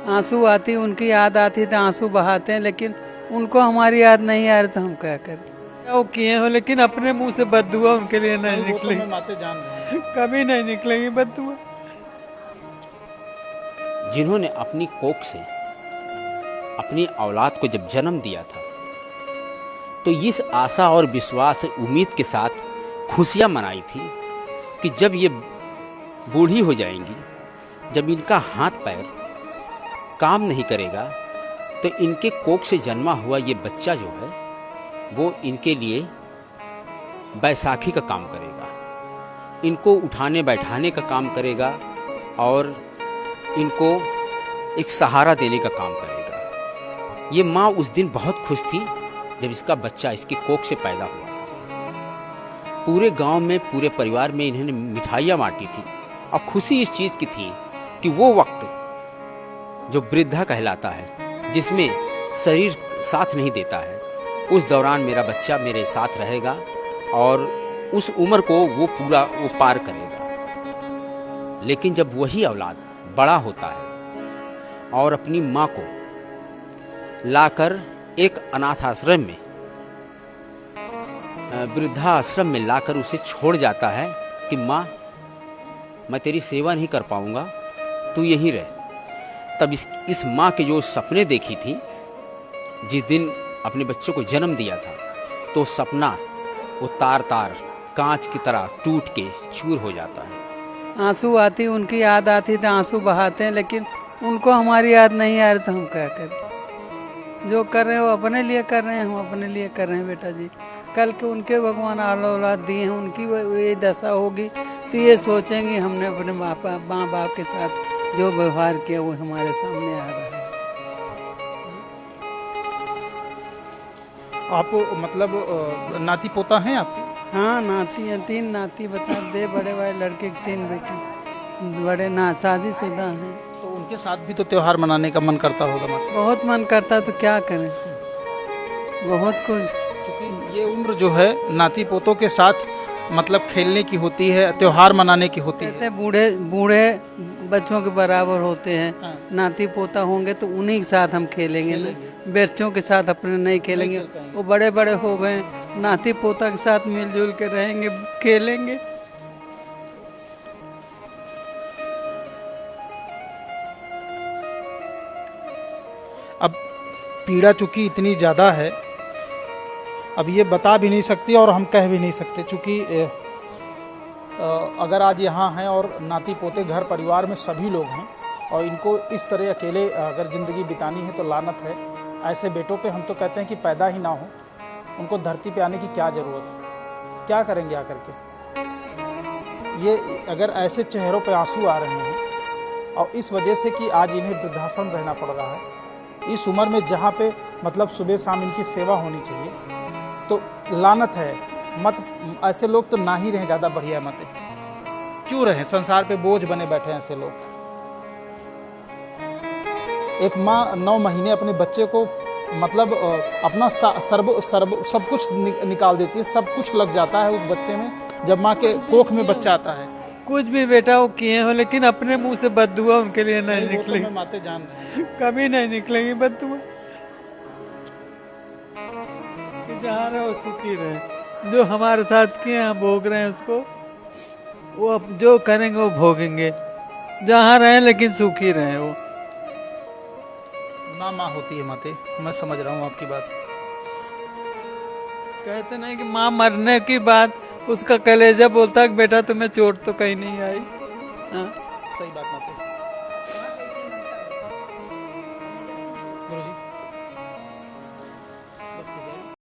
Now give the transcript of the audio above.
आंसू आती, उनकी याद आती तो आंसू बहाते हैं, लेकिन उनको हमारी याद नहीं आ रही तो हम क्या करें। क्या वो किए हो, लेकिन अपने मुंह से बददुआ उनके लिए नहीं वो तो निकलेगी, मैं बातें जान रहा हूँ। कभी नहीं निकलेगी बददुआ। जिन्होंने अपनी कोख से अपनी औलाद को जब जन्म दिया था, तो इस आशा और विश्वास उम्मीद के साथ खुशियां मनाई थी कि जब ये बूढ़ी हो जाएंगी, जब इनका हाथ पैर काम नहीं करेगा, तो इनके कोख से जन्मा हुआ ये बच्चा जो है वो इनके लिए बैसाखी का काम करेगा, इनको उठाने बैठाने का काम करेगा और इनको एक सहारा देने का काम करेगा। ये माँ उस दिन बहुत खुश थी जब इसका बच्चा इसके कोख से पैदा हुआ था। पूरे गांव में, पूरे परिवार में इन्होंने मिठाइयाँ बांटी थी और खुशी इस चीज़ की थी कि वो वक्त जो वृद्धा कहलाता है, जिसमें शरीर साथ नहीं देता है, उस दौरान मेरा बच्चा मेरे साथ रहेगा और उस उम्र को वो पार करेगा। लेकिन जब वही औलाद बड़ा होता है और अपनी माँ को लाकर एक अनाथ आश्रम में, वृद्धाश्रम में लाकर उसे छोड़ जाता है कि माँ, मैं तेरी सेवा नहीं कर पाऊँगा, तू यहीं रह। तब इस माँ के जो सपने देखी थी, जिस दिन अपने बच्चों को जन्म दिया था, तो सपना वो तार तार कांच की तरह टूट के चूर हो जाता है। आंसू आती, उनकी याद आती तो आंसू बहाते हैं, लेकिन उनको हमारी याद नहीं आ रही तो हम क्या करें। जो कर रहे हैं वो अपने लिए कर रहे हैं, हम अपने लिए कर रहे हैं बेटा जी। कल के उनके भगवान औलाद दिए हैं, उनकी ये दशा होगी तो ये सोचेंगे हमने अपने माँ बाप के साथ जो व्यवहार किया वो हमारे सामने आ रहा है। आप मतलब नाती पोता हैं आप? हाँ, नाती हैं, 3 नाती बता दे, बड़े बड़े लड़के की 3 बेटी, बड़े ना शादीशुदा हैं। तो उनके साथ भी तो त्योहार मनाने का मन करता होगा माता? बहुत मन करता तो क्या करें, बहुत कुछ। क्योंकि ये उम्र जो है नाती पोतों के साथ मतलब खेलने की होती है, त्योहार मनाने की होती है। कहते बूढ़े बच्चों के बराबर होते हैं। हाँ। नाती पोता होंगे तो उन्हीं के साथ हम खेलेंगे ना, बच्चों के साथ अपने नहीं खेलेंगे। वो बड़े बड़े हो गए, नाती पोता के साथ मिलजुल के रहेंगे, खेलेंगे। अब पीड़ा चूंकि इतनी ज़्यादा है, अब ये बता भी नहीं सकती और हम कह भी नहीं सकते, चूँकि अगर आज यहाँ हैं और नाती पोते घर परिवार में सभी लोग हैं और इनको इस तरह अकेले अगर ज़िंदगी बितानी है तो लानत है। ऐसे बेटों पे हम तो कहते हैं कि पैदा ही ना हो, उनको धरती पे आने की क्या ज़रूरत है, क्या करेंगे आकर के। ये अगर ऐसे चेहरों पे आंसू आ रहे हैं और इस वजह से कि आज इन्हें वृद्धाश्रम रहना पड़ रहा है, इस उम्र में जहाँ पे मतलब सुबह शाम इनकी सेवा होनी चाहिए, तो लानत है। मत ऐसे लोग तो ना ही रहें, ज़्यादा बढ़िया मत है। क्यों रहें, संसार पे बोझ बने बैठे हैं ऐसे लोग। एक माँ 9 महीने अपने बच्चे को मतलब अपना सब कुछ निकाल देती है, सब कुछ लग जाता है उस बच्चे में जब माँ के कोख में बच्चा आता है। कुछ भी बेटा वो किए हो, लेकिन अपने मुंह से बददुआ उनके लिए नहीं निकलेगी, मैं बातें जान रहा हूँ। कभी नहीं निकलेगी बददुआ। जहाँ रहे सुखी रहे, जो हमारे साथ किए हम भोग रहे हैं उसको, वो अब जो करेंगे वो भोगेंगे। जहाँ रहे लेकिन सुखी रहे वो। माँ होती है माते, मैं समझ रहा हूँ आपकी बात। कहते नहीं कि माँ मरने की बात उसका कलेजा बोलता है कि बेटा तुम्हें चोट तो कहीं नहीं आई। हाँ, सही बात माते।